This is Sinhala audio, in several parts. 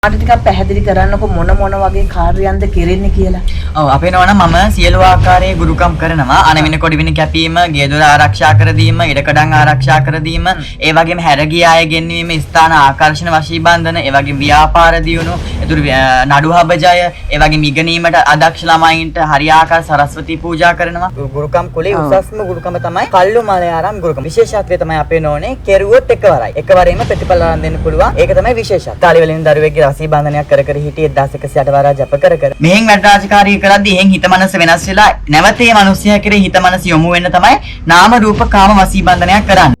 මට ටිකක් පැහැදිලි කරන්නකො මොන වගේ කාර්යයන්ද කෙරෙන්නේ කියලා. ඔව් අපේ නෝනා මම සියලු ආකාරයේ ගුරුකම් කරනවා. අනවින කොඩිවින කැපීම, ගෙදර ආරක්ෂා කර දීම, ඉඩකඩම් ආරක්ෂා කර දීම, ඒ වගේම හැරගිය අය ගෙන්වීම, ස්ථාන ආකර්ෂණ වශී බන්ධන, ඒ වගේම ව්‍යාපාර දියුණු, එතුරු නඩු හබජය, ඒ වගේම ඉගෙනීමට අදක්ෂ ළමයින්ට හරියාකාර සරස්වති පූජා කරනවා. ගුරුකම් කුලේ උසස්ම ගුරුකම තමයි කල්ලු මලයාරම් ගුරුකම. විශේෂත්වය තමයි අපේ නෝනේ කෙරුවොත් එකවරයි. එකවරේම ප්‍රතිඵල ලබා දෙන්න පුළුවන්. ඒක තමයි විශේෂත්වය. තාලි වලින් දරුවෙක්ගේ රසී බන්ධනයක් කර කර හිටියේ 1608 වාරා ජප කර කර. මෙහෙන් වැඩ රාජකාරී කරද්දී එහෙන් හිත මනස වෙනස් වෙලා නැවත මේ මිනිස්සයා කෙරේ හිත මනස යොමු වෙන්න තමයි නාම රූප කාම වසී බන්ධනයක් කරන්නේ.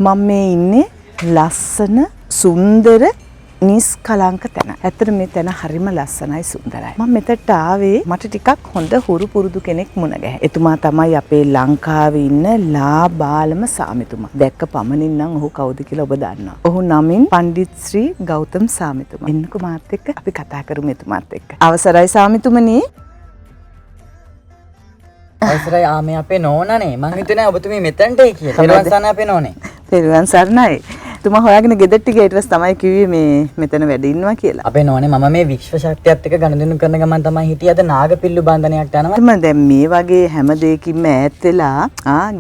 මම මේ ඉන්නේ ලස්සන සුන්දර නිස්කලංක තැන. ඇත්තට මේ තැන හරිම ලස්සනයි සුන්දරයි. මම මෙතට ආවේ මට ටිකක් හොඳ හුරු පුරුදු කෙනෙක් මුණ ගැහ. එතුමා තමයි අපේ ලංකාවේ ඉන්න ලාබාලම සාමිතුමා. දැක්ක පමණින් නම් ඔහු කවුද කියලා ඔබ දන්නවා. ඔහු නමින් පණ්ඩිත් ශ්‍රී ගෞතම් සාමිතුමා. එන්නකෝ මාත් එක්ක අපි කතා කරමු එතුමාත් එක්ක. අවසරයි සාමිතුමනි. අවසරයි ආමේ අපේ නෝනානේ. මං හිතුවේ ඔබතුමී මෙතනට එයි කියලා. තෙරුවන් සරණයි අපේ නෝනේ. තෙරුවන් සරණයි. තුමා හොයාගෙන ගෙදරට ගියා ඊට පස්සේ තමයි කිව්වේ මේ මෙතන වැඩ ඉන්නවා කියලා. අපේ නෝනේ මම මේ විශ්ව ශක්තියත් එක්ක ගනුදෙනු කරන ගමන් තමයි හිටියේ අද නාගපිල්ලු බන්ධනයක් යනවා. මම දැන් මේ වගේ හැම දෙයකින්ම ඈත් වෙලා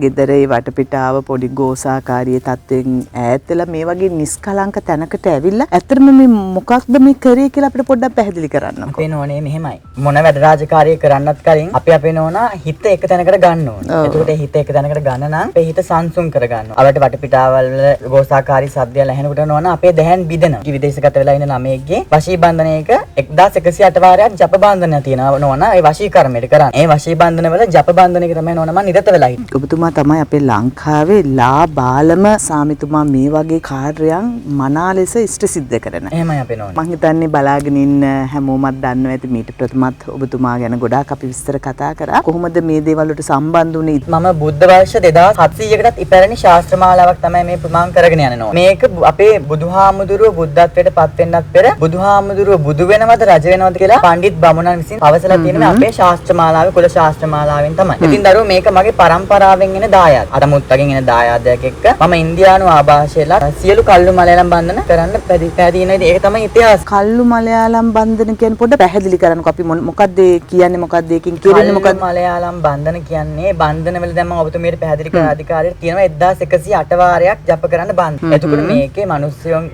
ගෙදර ඒ වටපිටාව පොඩි ගෝසාකාරී තත්ත්වෙන් ඈත් වෙලා මේ වගේ නිස්කලංක තැනකට ඇවිල්ලා ඇත්තටම මේ මොකක්ද මේ කරේ කියලා අපිට පොඩ්ඩක් පැහැදිලි කරන්නම්කෝ. අපේ නෝනේ මෙහෙමයි. මොන වැඩ රාජකාරිය කරන්නත් කලින් අපේ නෝනා හිත එක තැනකට ගන්න ඕනේ. එතකොට හිත එක තැනකට ගන්න නම් අපේ හිත සංසුන් කර ගන්න ඕනේ. අපිට වටපිටාවල් වල ගෝසාකාරී සද්දය ලැහෙනකොට නෝනා අපේ දැහැන් බිදෙනවා. විදේශගත වෙලා ඉන්න ළමයෙක්ගේ වශී බන්ධනයක 1108 වාරයක් ජප බන්ධනය තියෙනවා නෝනා. ඒ වශී කර්මයට කරන්නේ. ඒ වශී බන්ධන වල ජප බන්ධනයක තමයි නෝනා මම නිරත වෙලා හිටියේ. ඔබතුමා තමයි අපේ ලංකාවේ ලාබාලම සාමිතුමා මේ වගේ කාර්යයන් මනා ලෙස ඉෂ්ට සිද්ධ කරන. එහෙමයි අපේ නෝනා. මම හිතන්නේ බලාගෙන ඉන්න හැමෝමත් දන්නවා ඇති මීට ප්‍රථමත් ඔබතුමා ගැන ගොඩාක් අපි විස්තර කතා කරා. කොහොමද මේ දේවල් වලට සම්බන්ධ වුනේ? මම බුද්ධ වර්ෂ 2700කටත් ඉපැරණි ශාස්ත්‍රමාලාවක් තමයි මේ මම කරගෙන යන්නේ නෝනා. මේක අපේ බුදුහාමුදුරුව බුද්ධත්වයට පත් වෙන්නත් පෙර බුදුහාමුදුරුව බුදු වෙනවද රජ වෙනවද කියලා පඬිත් බමුණන් විසින් පවසලා තියෙන මේ අපේ ශාස්ත්‍රමාලාවේ කුල ශාස්ත්‍රමාලාවෙන් තමයි. ඉතින් දරුවෝ මේක මගේ පරම්පරාවෙන් එන දායාද. අරමුත්තගෙන් එන දායාදයක් එක්ක මම ඉන්දියානු ආభాෂයලා සියලු කල්ලු මලයාලම් බන්ධන කරන්න පැහැදින ඉතින් ඒක තමයි ඉතිහාසය. කල්ලු මලයාලම් බන්ධන කියන්නේ පොඩ්ඩක් පැහැදිලි කරන්නකෝ. අපි මොකක්ද කියන්නේ මොකක්ද ඒකින් කියන්නේ මොකක්ද? කල්ලු මලයාලම් බන්ධන කියන්නේ බන්ධන වල දැන් මම ඔබතුමියට පැහැදිලි කර අධිකාරියට තියෙනවා 1108 වාරයක් ජප කරන්න බන්ධන. එතකොට මේකේ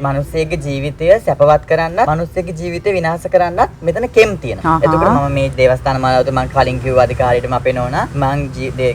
මිනිස්සෙගේ ජීවිතය සැපවත් කරන්නත් මිනිස්සෙගේ ජීවිතය විනාශ කරන්නත් මෙතන කෙම් තියෙනවා. එතකොට මම මේ දේවස්ථාන මාලාවට මම කලින් කිව්ව අධිකාරියටම අපේ නෝනා මං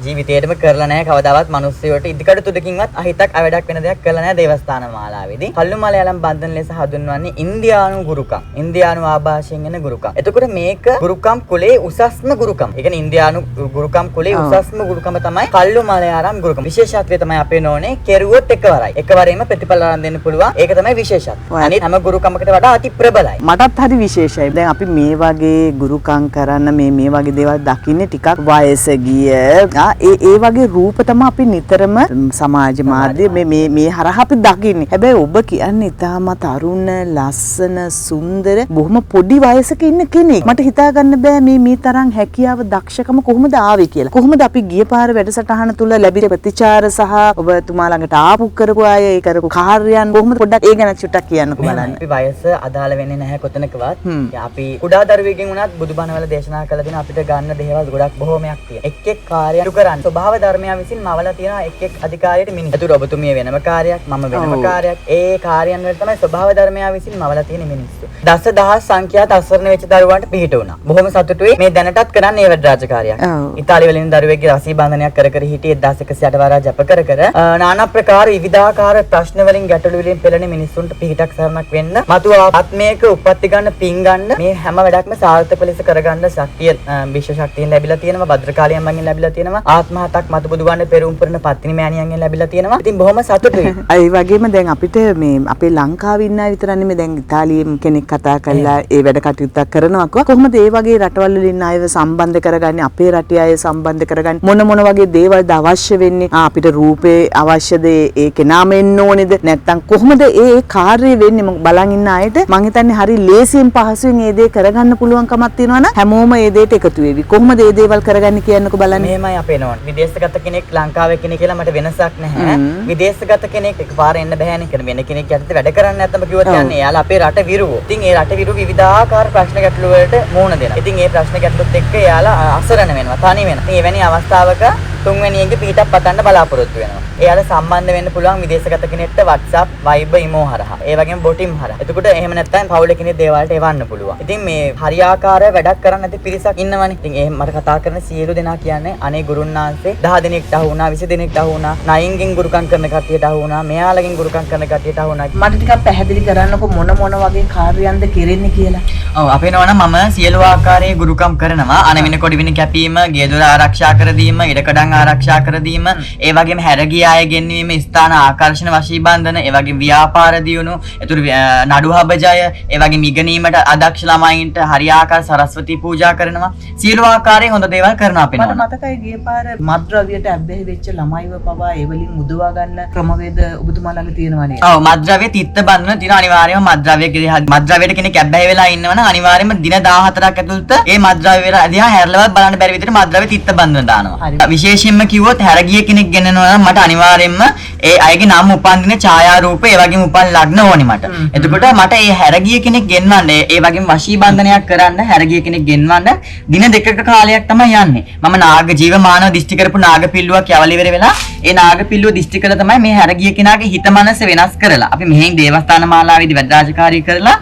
ජීවිතේටම කරලා නැහැ කවදාවත් මිනිස්සුන්ට ඉදිකඩ තුඩකින්වත් අහිතක් අවඩක් වෙන දෙයක් කරලා නැහැ දේවස්ථාන මාලාවේදී. කල්ලු මලයාලම් බන්ධන ලෙස හඳුන්වන්නේ ඉන්දියානු ගුරුකම්. ඉන්දියානු ආభాෂයෙන් එන ගුරුකම්. එතකොට මේක ගුරුකම් කුලේ උසස්ම ගුරුකම්. ඒ කියන්නේ ඉන්දියානු ගුරුකම් කුලේ උසස්ම ගුරුකම තමයි කල්ලු මලයාලම් ගුරුකම්. විශේෂත්වය තමයි අපේ නෝනේ කෙරුවොත් එකවරයි. එකවරේම ප්‍රතිඵල ලබා දෙන්න පුළුවන්. ඒක තමයි විශේෂත්වය. අනිත් හැම ගුරුකමකට වඩා අති ප්‍රබලයි. මටත් හරි විශේෂයි. දැන් අපි මේ වගේ ගුරුකම් කරන්න මේ වගේ දේවල් දකින්නේ ටිකක් වයස ගිය ඒ වගේ රූප තමයි අපි නිතරම සමාජ මාධ්‍ය මේ හරහා අපි දකින්නේ. හැබැයි ඔබ කියන්නේ ඉතාම තරුණ ලස්සන සුන්දර බොහොම පොඩි වයසක ඉන්න කෙනෙක්. මට හිතා ගන්න බෑ මේ තරම් හැකියාව දක්ෂකම කොහොමද ආවේ කියලා. කොහොමද අපි ගිය පාර වැඩසටහන තුල ලැබිච්ච ප්‍රතිචාර සහ ඔබතුමා ළඟට ආපු කරපු අය ඒ කරපු කාර්යයන් කොහොමද පොඩ්ඩක් ඒ ගැන චුට්ටක් කියන්නකෝ බලන්න. අපි වයස අදාළ වෙන්නේ නැහැ කොතනකවත්. අපි කුඩා දරුවෙකින් වුණත් බුදුබණ වල දේශනා කළ දෙන අපිට ගන්න දේවල් ගොඩක් බොහෝමයක් තියෙනවා. එක් කාර්යයක් කරන්න ස්වභාව ධර්මයන් විසින් මවලා තියෙන එක් අධිකාරියට මිනිහ. ඒතර ඔබතුමිය වෙනම කාර්යයක් මම වෙනම කාර්යයක්. ඒ කාර්යයන් වල තමයි ස්වභාව ධර්මයන් විසින් මවලා තියෙන මිනිස්සු. දසදහස් සංඛ්‍යාත අසරණ වෙච්ච දරුවන්ට පිහිට වුණා. බොහොම සතුටුයි මේ දැනටත් කරන්නේ ඒ වැඩ රාජකාරියක්. ඉතාලිය වලින් දරුවෙක්ගේ රසී බන්ධනයක් කර කර හිටියේ 1108 වාරා ජප කර කර নানা ප්‍රකාර විවිධාකාර ප්‍රශ්න වලින් ගැටලු වලින් පෙළෙන මිනිස්සුන්ට පිහිටක් සරණක් වෙන්න මතු ආත්මයක උප්පත්ති ගන්න පින් ගන්න මේ හැම වැඩක්ම සාර්ථක ලෙස කරගන්න ශක්තිය විශ්ව ශක්තියෙන් ලැබිලා තියෙනවා. භද්‍රකාලියන් මගෙන් ලැබිලා තියෙනවා. ආත්ම හතක් මතු බුදු ගන්න පෙරම් පුරන පත්තිනි මෑණියන්ගෙන් ලැබිලා තියෙනවා. ඉතින් බොහොම සතුටුයි. ඒ වගේම දැන් අපිට මේ අපේ ලංකාවේ ඉන්න අය විතරක් නෙමෙයි දැන් ඉතාලියෙන් කෙනෙක් කතා කරලා ඒ වැඩ කටයුත්තක් කරනවා. කොහොමද ඒ වගේ රටවල් වල ඉන්න අයව සම්බන්ධ කරගන්නේ? අපේ රටේ අය සම්බන්ධ කරගන්නේ මොන වගේ දේවල්ද අවශ්‍ය වෙන්නේ? අපිට රූපේ අවශ්‍යද? ඒ කෙනාම එන්න ඕනේද? නැත්තම් කොහොමද ඒ කාර්යය වෙන්නේ මම බලන් ඉන්න අයට මං හිතන්නේ හරි ලේසියෙන් පහසුවෙන් ඒ දේ කරගන්න පුළුවන්කමක් තියෙනවා නම් හැමෝම ඒ දේට එකතු වෙවි. කොහොමද ඒ දේවල් කරගන්නේ කියන්නකෝ බලන්න. මෙහෙමයි අපේ නෝන. විදේශගත කෙනෙක් ලංකාවේ කෙනෙක් කියලා මට වෙනසක් නැහැ. විදේශගත කෙනෙක් එකපාර එන්න බෑනේ. කියන වෙන කෙනෙක් යටතේ වැඩ කරන්න නැත්නම් කිව්වොත් යන්නේ. එයාලා අපේ රට විරුවෝ. ඉතින් ඒ රට විරුවෝ විවිධාකාර ප්‍රශ්න ගැටලු වලට මුහුණ දෙනවා. ඉතින් ඒ ප්‍රශ්න ගැටලුත් එක්ක එයාලා අසරණ වෙනවා. තනි වෙනවා. ඉතින් එවැනි අවස්ථාවක තුන්වෙනියෙක්ගේ පිටක් පතන්න බලාපොරොත්තු වෙනවා. එයාලා සම්බන්ධ වෙන්න පුළුවන් විදේශගත කෙනෙක්ට WhatsApp, Viber, Imo හරහා. ඒ වගේම බොටිම් හරහා. එතකොට එහෙම නැත්නම් පවුලේ කෙනෙක් දේවල්ට එවන්න පුළුවන්. ඉතින් මේ හරියාකාරව වැඩක් කරන්න නැති පිරිසක් ඉන්නවනේ. ඉතින් ඒ මට කතා කරන සියලු දෙනා කියන්නේ අනේ ගුරුන් වහන්සේ 10 දෙනෙක්ට අහු වුණා, 20 දෙනෙක්ට අහු වුණා, 9ගෙන් ගුරුකම් කරන කට්ටියට අහු වුණා, මෙයාලගෙන් ගුරුකම් කරන කට්ටියට අහු වුණා. මට ටිකක් පැහැදිලි කරන්නකෝ මොන වගේ කාර්යයන්ද කෙරෙන්නේ කියලා. ඔව් අපේ නෝනා මම සියලු ආකාරයේ ගුරුකම් කරනවා. අනවින කොඩිවින කැපීම, ගේදොර ආරක්ෂා කර දීම, ඉඩකඩම් ආරක්ෂා කර දීම, ඒ වගේම හැරගිය අය ගෙන්වීම, ස්ථාන ආකර්ෂණ වශී බන්ධන, ඒ වගේම ව්‍යාපාර දියුණු, ඒතුළු නඩු හබජය, ඒ වගේම ඉගෙනීමට අදක්ෂ ළමයින්ට හරියාකාර සරස්වති පූජා කරනවා. සියලු ආකාරයෙන් හොඳ දේවල් කරනවා අපේ නෝනා. මට මතකයි ගිය පාර මත්ද්‍රව්‍යයට ඇබ්බැහි වෙච්ච ළමයිව පවා ඒ වලින් මුදවා ගන්න ක්‍රමවේද ඔබතුමා ළඟ තියෙනවා නේද? ඔව් මත්ද්‍රව්‍ය තිත්ත බඳුන තියෙන අනිවාර්යයෙන්ම මත්ද්‍රව්‍යයට කෙනෙක් ඇබ්බැහි වෙලා ඉන්නවනම් අනිවාර්යයෙන්ම දින 14ක් ඇතුළත ඒ මත්ද්‍රව්‍ය වල දිහා හැරලවත් බලන්න බැරි විදිහට මත්ද්‍රව්‍ය තිත්ත බඳුන දානවා. විශේෂයෙන්ම කිව්වොත් හැරගිය කෙනෙක් ගෙන්නනවා නම් මට අනිවාර්යයෙන්ම ඒ අයගේ නම් උපන්දින ඡායාරූප ඒ වගේම උපන් ලග්න ඕනේ මට. එතකොට මට ඒ හැරගිය කෙනෙක් ගෙන්වන්න ඒ වගේම වශී බන්ධනයක් කරන්න හැරගිය කෙනෙක් ගෙන්වන්න දින දෙකක කාලයක් තමයි යන්නේ. මම නාග ජීව මානව දිෂ්ටි කරපු නාග පිල්ලුවක් යවල ඉවර වෙලා ඒ නාග පිල්ලුව දිෂ්ටි කළා තමයි මේ හැරගිය කෙනාගේ හිත මනස වෙනස් කරලා අපි මෙහෙන් දේවස්ථාන මාලාවේදී වැඩ රාජකාරී කරලා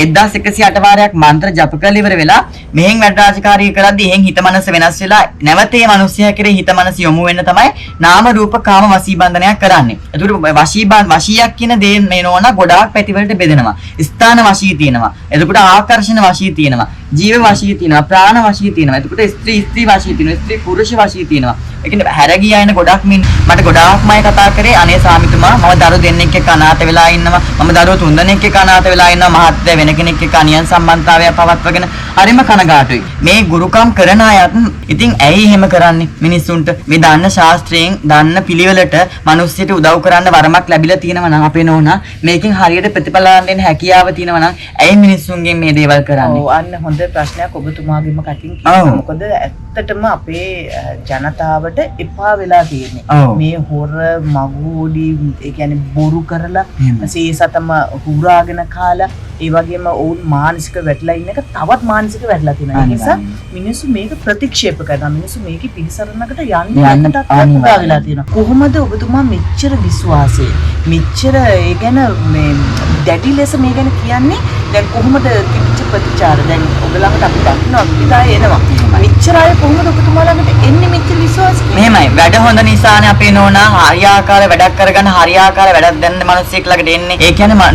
1108 වාරයක් මන්ත්‍ර ජප කරලා ඉවර වෙලා මෙහෙන් වැඩ රාජකාරී කරද්දී එහෙන් හිත මනස වෙනස් වෙලා නැවත මේ මිනිස්සයා කෙරේ හිත මනස යොමු වෙන්න තමයි නාම රූප කාම වශී බන්ධනයක් කරන්නේ. එතකොට වශීයක් කියන දේ මේ නෝනා ගොඩාක් පැතිවලට බෙදෙනවා. ස්ථාන වශී තියෙනවා. එතකොට ආකර්ෂණ වශී තියෙනවා. ජීව වශී තියෙනවා. ප්‍රාණ වශී තියෙනවා. එතකොට ස්ත්‍රී වශී තියෙනවා. ස්ත්‍රී පුරුෂ වශී තියෙනවා. ඒ කියන්නේ හැරගිය අයන ගොඩක් මට ගොඩාක්ම අය කතා කරේ අනේ ස්වාමිතුමා මම දරුවෝ දෙන්නෙක් එක්ක අනාථ වෙලා ඉන්නවා. මම දරුවෝ තුන් දෙනෙක් එක්ක අනාථ වෙලා ඉන්නවා. මහත්ය වෙන කෙනෙක් එක්ක අනියන් සම්බන්ධතාවය පවත්වගෙන හරිම කනගාටුයි. මේ ගුරුකම් කරන අයත් ඉතින් ඇයි එහෙම කරන්නේ? මිනිස්සුන්ට මේ දන්න ශාස්ත්‍රයෙන් දන්න පිළිවෙලට මිනිස්සුන්ට උදව් කරන්න වරමක් ලැබිලා තියෙනවා නම් අපේ නෝනා මේකෙන් හරියට ප්‍රතිඵල ගන්න හැකියාව තියෙනවා නම් ඇයි මිනිස්සුන්ගෙන් මේ දේවල් කරන්නේ? ඔව් අන්න හොඳ ප්‍රශ්නයක් ඔබතුමාගෙම කටින් කියනවා. මොකද ඇත්තටම අපේ ජනතාවට එපා වෙලා තියෙන්නේ. මේ හොර මගුලි ඒ කියන්නේ බොරු කරලා සීසතම හුරාගෙන කාලා ඒ වගේම ඔවුන් මානසික වැටලා ඉන්න එක තවත් මානසික වැටලා තියෙනවා. ඒ නිසා මිනිස්සු මේක ප්‍රතික්ෂේප කරනවා. මිනිස්සු මේකේ පිළිසරණකට යන්නට අත්දැකලා වෙලා තියෙනවා. කොහොමද ඔබතුමා මෙච්චර විශ්වාසය මෙච්චර ඒ ගැන මේ දැඩි ලෙස මේ ගැන කියන්නේ? දැන් කොහොමද තිබිච්ච ප්‍රතිචාර? දැන් ඔයගලන්ට අපි දකින්නවා විදාය එනවා. මෙච්චර අය කොහොමද ඔබතුමා ළඟට එන්නේ මෙච්චර විශ්වාසය? මෙහෙමයි වැඩ හොඳ නිසානේ අපේ නෝනා හරියාකාර වැඩක් කරගන්න හරියාකාර වැඩක් දැනන මිනිස්සෙක් ළඟට එන්නේ. ඒ කියන්නේ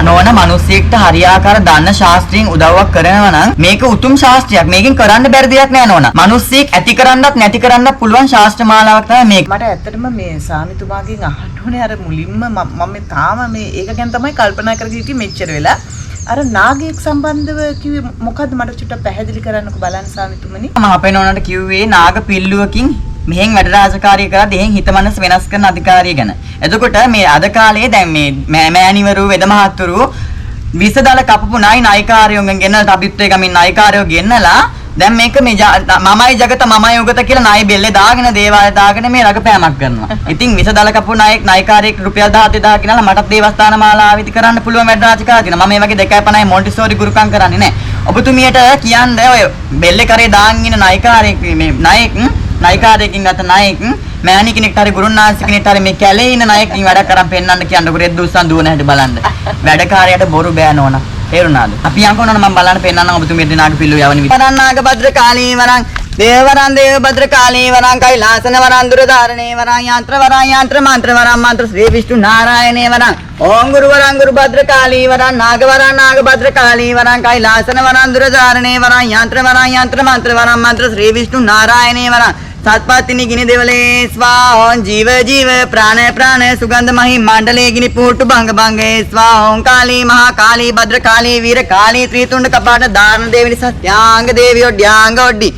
නෝනා මිනිස්සෙක්ට හරියාකාර දන්න ශාස්ත්‍රයෙන් උදව්වක් කරනවා නම් මේක උතුම් ශාස්ත්‍රයක්. මේකෙන් කරන්න බැරි දෙයක් නෑ නෝනා. මිනිස්සෙක් ඇති කරන්නත් නැති කරන්නත් පුළුවන් ශාස්ත්‍ර මාලාවක් තමයි මේක. මට ඇත්තටම මේ සාමිතුමාගෙන් අහන්න ඕනේ අර මුලින්ම මම තාම මේ ඒක ගැන තමයි කල්පනා කරගෙන ඉතින් මෙච්චර වෙලා අර නාගයෙක් සම්බන්ධව කිව්වේ මොකද්ද මට චුට්ටක් පැහැදිලි කරන්නකෝ බලන්න සාමිතුමනි. මම අපේ නෝනාට කිව්වේ නාග පිල්ලුවකින් මෙහෙන් වැඩ රාජකාරිය කරද්දී එහෙන් හිත මනස වෙනස් කරන අධිකාරිය ගැන. එතකොට මේ අද කාලේ දැන් මේ මෑණිවරු වෙද මහත්තුරු විසදල කපපු නායිකාරයෝගෙන් ගෙනල්ලා අභිත්‍රේ ගමින් නායිකාරයෝ ගෙන්නලා දැන් මේක මේ මමයි జగත මමයි උගත කියලා නායි බෙල්ලේ දාගෙන දේවාලේ දාගෙන මේ රඟපෑමක් කරනවා. ඉතින් විසදල කපපු නායිකාරයෙක් රුපියල් 17000 ගෙනල්ලා මටත් දේවස්ථාන මාලාවෙදි කරන්න පුළුවන් වැඩ රාජකාරිය තියෙනවා. මම මේ වගේ 2.50 මොන්ටිසෝරි ගුරුකම් කරන්නේ නැහැ. ඔබතුමියට කියන්නේ ඔය බෙල්ලේ කරේ දාන් ඉන්න නායිකාරයෙක් මේ නායිකාරයෙක්ගෙන් ගත නායෙක් මෑණි කෙනෙක්ට හරි ගුරුනාන්සේ කෙනෙක්ට හරි මේ කැලේ ඉන්න නායකකින් වැඩ කරන් පෙන්නන්න කියන්නකො රෙද්ද උස්සන් දුවන හැටි බලන්න. වැඩකාරයට බොරු බෑ නෝනා. තේරුණාද? අපි යන්කෝ නෝනා මම බලන්න පෙන්නන්නම් ඔබතුමියට නාග පිල්ලුව යවන විදිහ. වරණාග භද්‍ර කාලී වරං දේවරං දේව භද්‍ර කාලී වරං කෛලාසන වරං දුර ධාරණේ වරං යන්ත්‍ර මන්ත්‍ර වරං මන්ත්‍ර ශ්‍රී විෂ්ණු නාරායණේ වරං ඕං ගුරු වරං ගුරු භද්‍ර කාලී වරං නාග භද්‍ර කාලී වරං කෛලාසන වරං දුර ධාරණේ වරං යන්ත්‍ර මන්ත්‍ර වරං මන්ත්‍ර ශ්‍රී විෂ්ණු නාරායණේ වරං සත්පත්තිනි ගිනි දෙවලේ ස්වාහෝන් ජීව ප්‍රාණ සුගන්ධ මහි මණ්ඩලේ ගිනි පුට්ටු භංගේ ස්වාහෝන් කාලී මහා කාලී භද්‍ර කාලී වීර කාලී ත්‍රිතුණ්ඩ කපාට දාන දේවිනි සත්‍යාංග දේවියෝ ඩ්‍යාංග ඔඩ්ඩි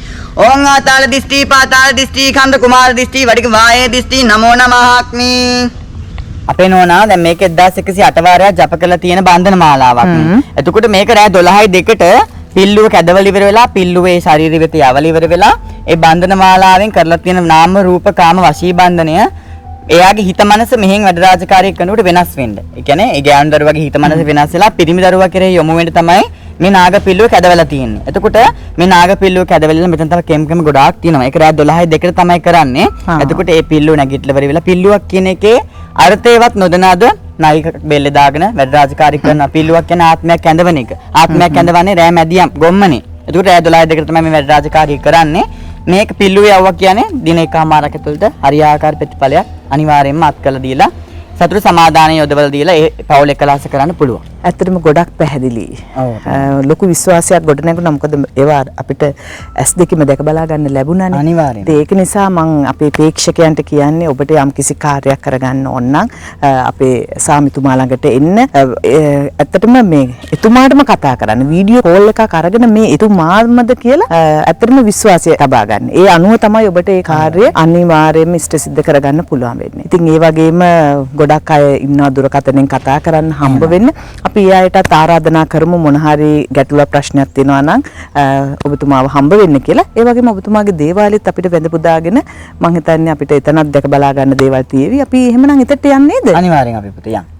ඕං ආතාල දිස්ත්‍රි පාතාල දිස්ත්‍රි ඛණ්ඩ කුමාර දිස්ත්‍රි වඩික වායේ දිස්ත්‍රි නමෝ නමහක්මි අපේ නෝනා දැන් මේක 1108 වාරයක් ජප කරලා තියෙන බන්ධන මාලාවක්. එතකොට මේක රෑ 12:02ට පිල්ලුව කැදවල ඉවර වෙලා පිල්ලුවේ ශරීරය වෙත යවල ඉවර වෙලා ඒ බන්ධන මාලාවෙන් කරලා තියෙන නාම රූප කාම වශී බන්ධනය එයාගේ හිත මනස මෙහෙන් වැඩ රාජකාරිය කරනකොට වෙනස් වෙන්න. ඒ කියන්නේ ඒ ගෑනු දරුවාගේ හිත මනස වෙනස් වෙලා පිරිමි දරුවා කෙරෙහි යොමු වෙන්න තමයි මේ නාග පිල්ලුව කැදවලා තියෙන්නේ. එතකොට මේ නාග පිල්ලුව කැදවලා මෙතන තව කෙම් ගොඩාක් තියෙනවා. ඒක රෑ 12:02ට තමයි කරන්නේ. එතකොට ඒ පිල්ලුව නැගිටලා ඉවර වෙලා පිල්ලුවක් කියන එකේ අර්ථයවත් නොදනාද නායික බෙල්ලේ දාගෙන වැඩ රාජකාරී කරන පිල්ලුවක් කියන ආත්මයක් ඇඳවන එක. ආත්මයක් ඇඳවන්නේ රෑ මැදියම් ගොම්මනේ. එතකොට රෑ 12:02ට තමයි මේ වැඩ රාජකාරී කරන්නේ. මේක පිල්ලුවේ යවුවා කියන්නේ දින එකමාරක ඇතුළත හරියාකාර ප්‍රතිඵලයක් අනිවාර්යයෙන්ම අත් කළ දීලා සතුට සමාදානය යොදවලා දීලා ඒ පවුල එකලාස කරන්න පුළුවන්. ඇත්තටම ගොඩක් පැහැදිලි. ලොකු විශ්වාසයක් ගොඩ නැගුණා. මොකද ඒවා අපිට S2කින්ම දැක බලා ගන්න ලැබුණානේ. අනිවාර්යයෙන්. ඒක නිසා මම අපේ ප්‍රේක්ෂකයන්ට කියන්නේ ඔබට යම්කිසි කාර්යයක් කරගන්න ඕන නම් අපේ සාමිතුමා ළඟට එන්න. ඇත්තටම මේ එතුමාටම කතා කරන්න. වීඩියෝ කෝල් එකක් අරගෙන මේ එතුමාමද කියලා ඇත්තටම විශ්වාසය තබා ගන්න. ඒ අනුව තමයි ඔබට ඒ කාර්යය අනිවාර්යයෙන්ම ඉෂ්ට සිද්ධ කරගන්න පුළුවන් වෙන්නේ. ඉතින් ඒ වගේම ගොඩක් අය ඉන්නවා දුරකථනයෙන් කතා කරන්න හම්බ වෙන්න. අපි ඒ අයටත් ආරාධනා කරමු මොන හරි ගැටලුවක් ප්‍රශ්නයක් තියෙනවා නම් ඔබතුමාව හම්බ වෙන්න කියලා. ඒ වගේම ඔබතුමාගේ දේවාලෙත් අපිට වැඳ පුදාගෙන මම හිතන්නේ අපිට එතනත් දැක බලා ගන්න දේවල් තියෙවි. අපි එහෙමනම් එතට යන්නේ නේද? අනිවාර්යෙන් අපි පුතේ යන්න.